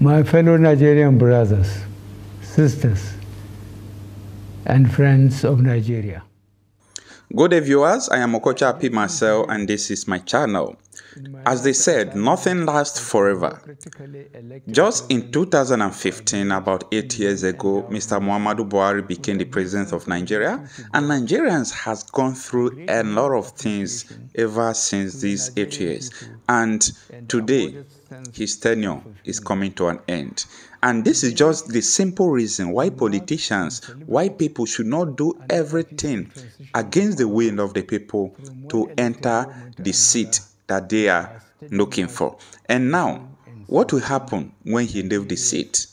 My fellow Nigerian brothers, sisters, and friends of Nigeria. Good day, viewers. I am Okocha P. Marcel, and this is my channel. As they said, nothing lasts forever. Just in 2015, about 8 years ago, Mr. Muhammadu Buhari became the president of Nigeria, and Nigerians has gone through a lot of things ever since these 8 years. And today, his tenure is coming to an end. And this is just the simple reason why politicians, why people should not do everything against the will of the people to enter the seat that they are looking for. And now, what will happen when he leaves the seat?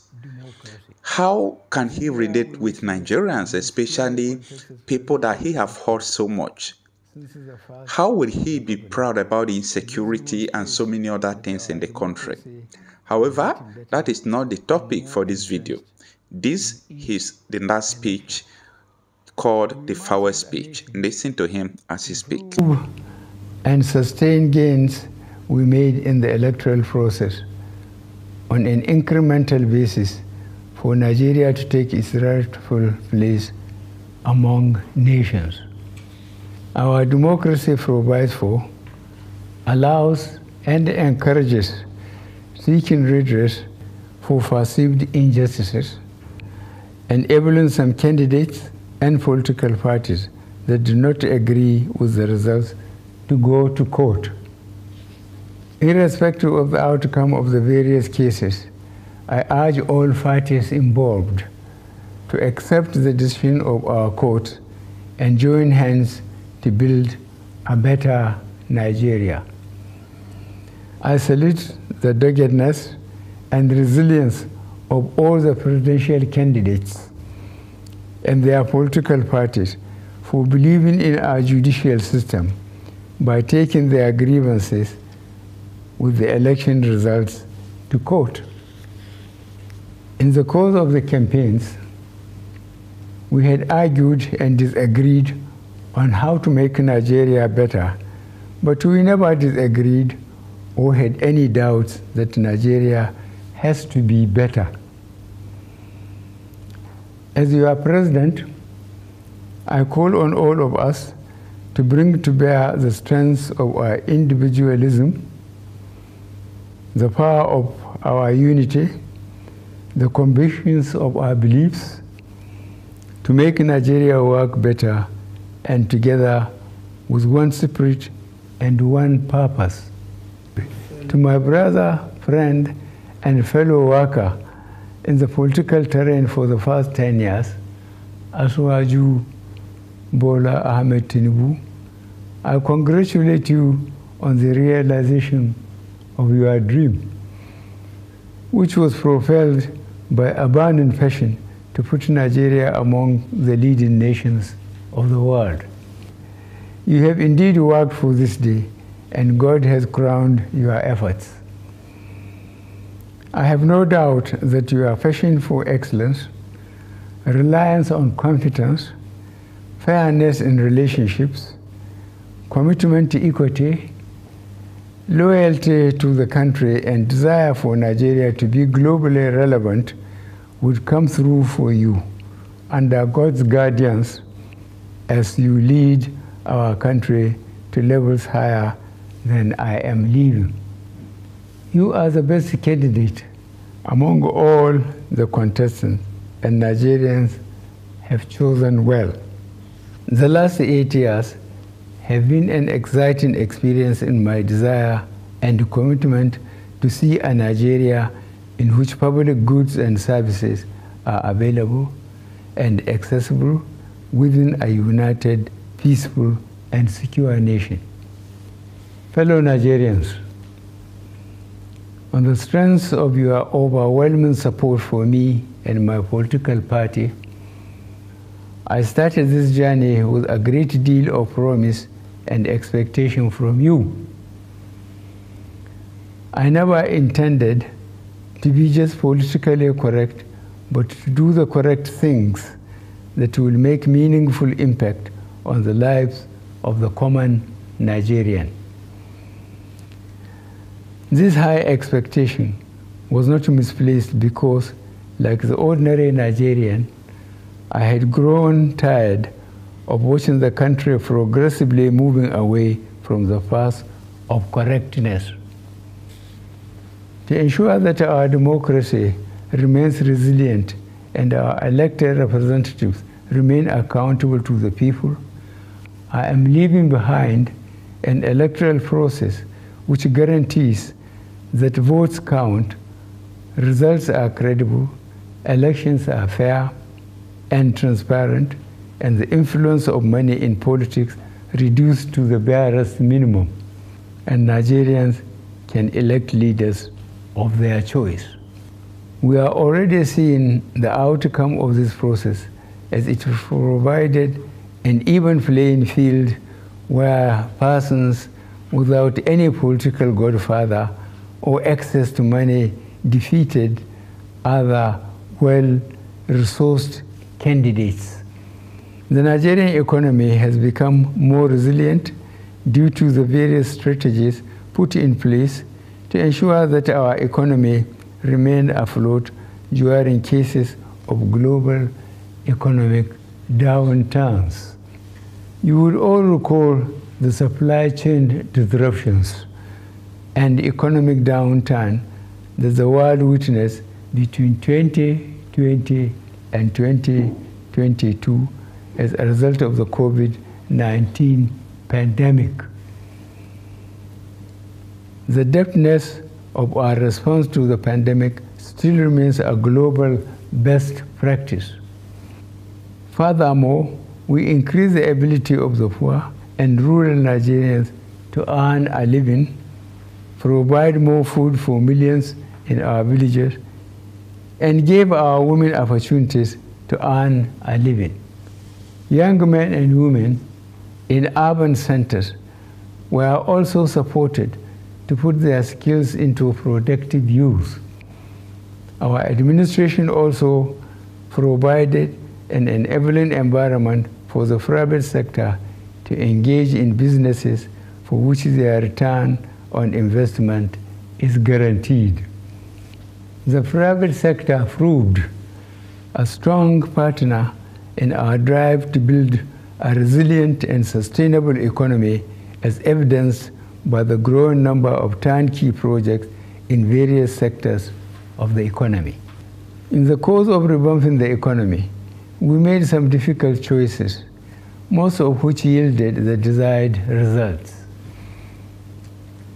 How can he relate with Nigerians, especially people that he have hurt so much? How will he be proud about insecurity and so many other things in the country? However, that is not the topic for this video. This is the last speech called the farewell speech. Listen to him as he speaks. And sustain gains we made in the electoral process on an incremental basis for Nigeria to take its rightful place among nations. Our democracy provides for, allows, and encourages seeking redress for perceived injustices, enabling some candidates and political parties that do not agree with the results to go to court. Irrespective of the outcome of the various cases, I urge all parties involved to accept the decision of our courts and join hands to build a better Nigeria. I salute the doggedness and resilience of all the presidential candidates and their political parties for believing in our judicial system by taking their grievances with the election results to court. In the course of the campaigns, we had argued and disagreed on how to make Nigeria better, but we never disagreed or had any doubts that Nigeria has to be better. As your president, I call on all of us to bring to bear the strengths of our individualism, the power of our unity, the convictions of our beliefs, to make Nigeria work better and together with one spirit and one purpose. To my brother, friend, and fellow worker in the political terrain for the past 10 years, Asuwaju Bola Ahmed Tinubu, I congratulate you on the realization of your dream, which was propelled by a burning passion to put Nigeria among the leading nations of the world. You have indeed worked for this day, and God has crowned your efforts. I have no doubt that your passion for excellence, reliance on competence, fairness in relationships, commitment to equity, loyalty to the country, and desire for Nigeria to be globally relevant would come through for you under God's guidance as you lead our country to levels higher than I am leaving. You are the best candidate among all the contestants, and Nigerians have chosen well. The last 8 years have been an exciting experience in my desire and commitment to see a Nigeria in which public goods and services are available and accessible within a united, peaceful, and secure nation. Fellow Nigerians, on the strength of your overwhelming support for me and my political party, I started this journey with a great deal of promise and expectation from you. I never intended to be just politically correct, but to do the correct things that will make meaningful impact on the lives of the common Nigerian. This high expectation was not misplaced because, like the ordinary Nigerian, I had grown tired of watching the country progressively moving away from the path of correctness. To ensure that our democracy remains resilient and our elected representatives remain accountable to the people, I am leaving behind an electoral process which guarantees that votes count, results are credible, elections are fair and transparent, and the influence of money in politics reduced to the barest minimum, and Nigerians can elect leaders of their choice. We are already seeing the outcome of this process, as it provided an even playing field where persons without any political godfather or access to money defeated other well-resourced candidates. The Nigerian economy has become more resilient due to the various strategies put in place to ensure that our economy remained afloat during cases of global economic downturns. You would all recall the supply chain disruptions and economic downturn that the world witnessed between 2020 and 2022 as a result of the COVID-19 pandemic. The depthness of our response to the pandemic still remains a global best practice. Furthermore, we increase the ability of the poor and rural Nigerians to earn a living, provide more food for millions in our villages, and gave our women opportunities to earn a living. Young men and women in urban centers were also supported to put their skills into productive use. Our administration also provided an enabling environment for the private sector to engage in businesses for which their return on investment is guaranteed. The private sector proved a strong partner in our drive to build a resilient and sustainable economy, as evidenced by the growing number of turnkey projects in various sectors of the economy. In the course of revamping the economy, we made some difficult choices, most of which yielded the desired results.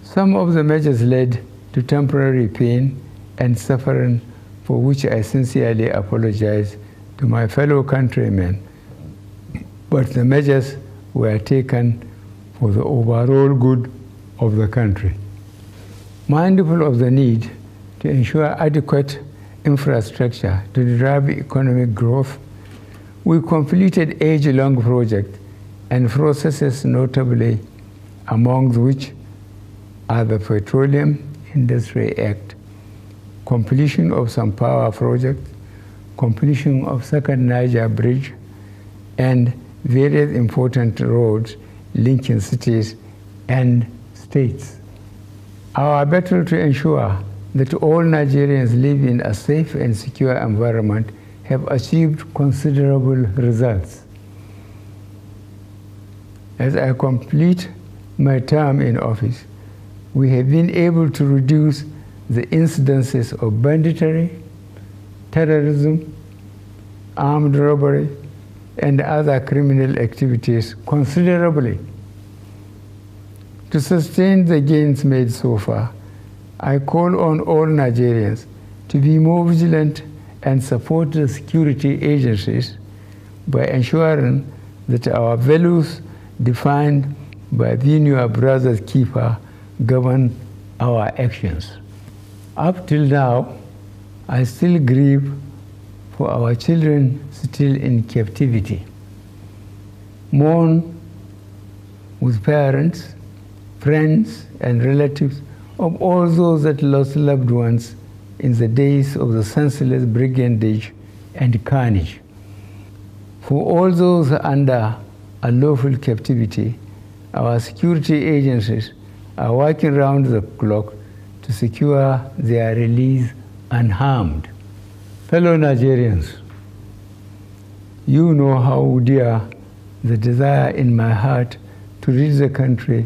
Some of the measures led to temporary pain and suffering, for which I sincerely apologize to my fellow countrymen, but the measures were taken for the overall good of the country. Mindful of the need to ensure adequate infrastructure to drive economic growth, we completed age-long projects and processes, notably among which are the Petroleum Industry Act, completion of some power projects, completion of Second Niger Bridge, and various important roads linking cities and states. Our battle to ensure that all Nigerians live in a safe and secure environment have achieved considerable results. As I complete my term in office, we have been able to reduce the incidences of banditry, terrorism, armed robbery, and other criminal activities considerably. To sustain the gains made so far, I call on all Nigerians to be more vigilant and support the security agencies by ensuring that our values defined by being your brother's keeper govern our actions. Up till now, I still grieve for our children still in captivity. Mourn with parents, friends, and relatives of all those that lost loved ones in the days of the senseless brigandage and carnage. For all those under unlawful captivity, our security agencies are working round the clock to secure their release unharmed. Fellow Nigerians, you know how dear the desire in my heart to rid the country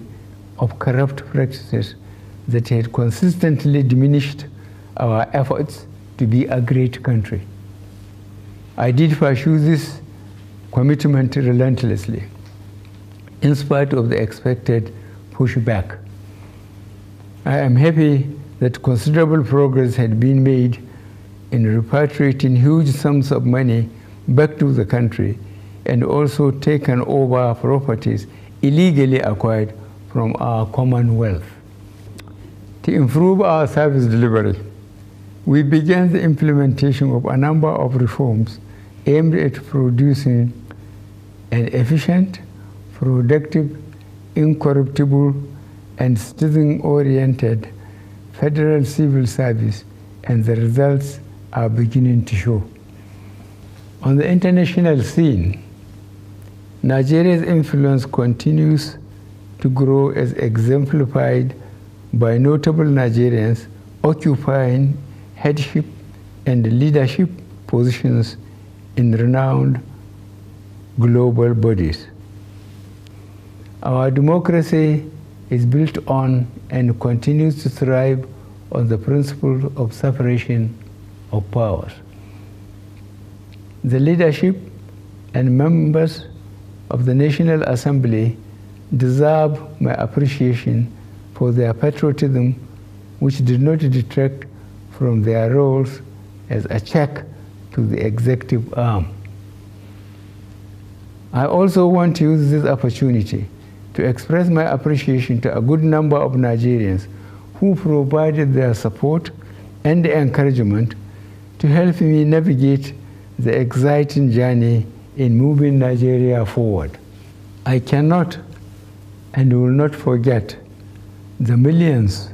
of corrupt practices that had consistently diminished our efforts to be a great country. I did pursue this commitment relentlessly, in spite of the expected pushback. I am happy that considerable progress had been made in repatriating huge sums of money back to the country and also taken over properties illegally acquired from our Commonwealth. To improve our service delivery, we began the implementation of a number of reforms aimed at producing an efficient, productive, incorruptible, and citizen-oriented federal civil service, and the results are beginning to show. On the international scene, Nigeria's influence continues to grow as exemplified by notable Nigerians occupying headship and leadership positions in renowned global bodies. Our democracy is built on and continues to thrive on the principle of separation of powers. The leadership and members of the National Assembly deserve my appreciation for their patriotism, which did not detract from their roles as a check to the executive arm. I also want to use this opportunity to express my appreciation to a good number of Nigerians who provided their support and encouragement to help me navigate the exciting journey in moving Nigeria forward. I cannot and will not forget the millions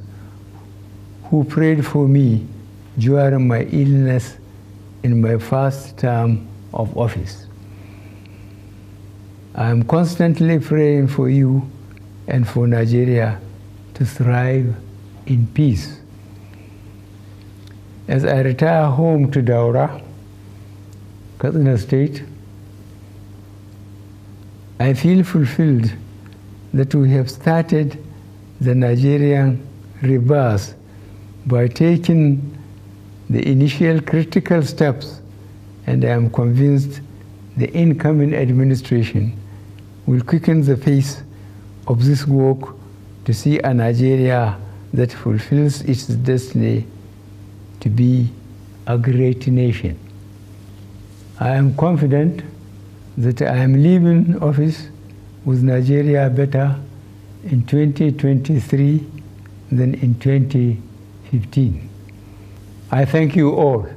who prayed for me during my illness in my first term of office. I am constantly praying for you and for Nigeria to thrive in peace. As I retire home to Daura, Katsina State, I feel fulfilled that we have started the Nigerian rebirth by taking the initial critical steps, and I am convinced the incoming administration will quicken the pace of this work to see a Nigeria that fulfills its destiny to be a great nation. I am confident that I am leaving office with Nigeria better in 2023 than in 2015. I thank you all.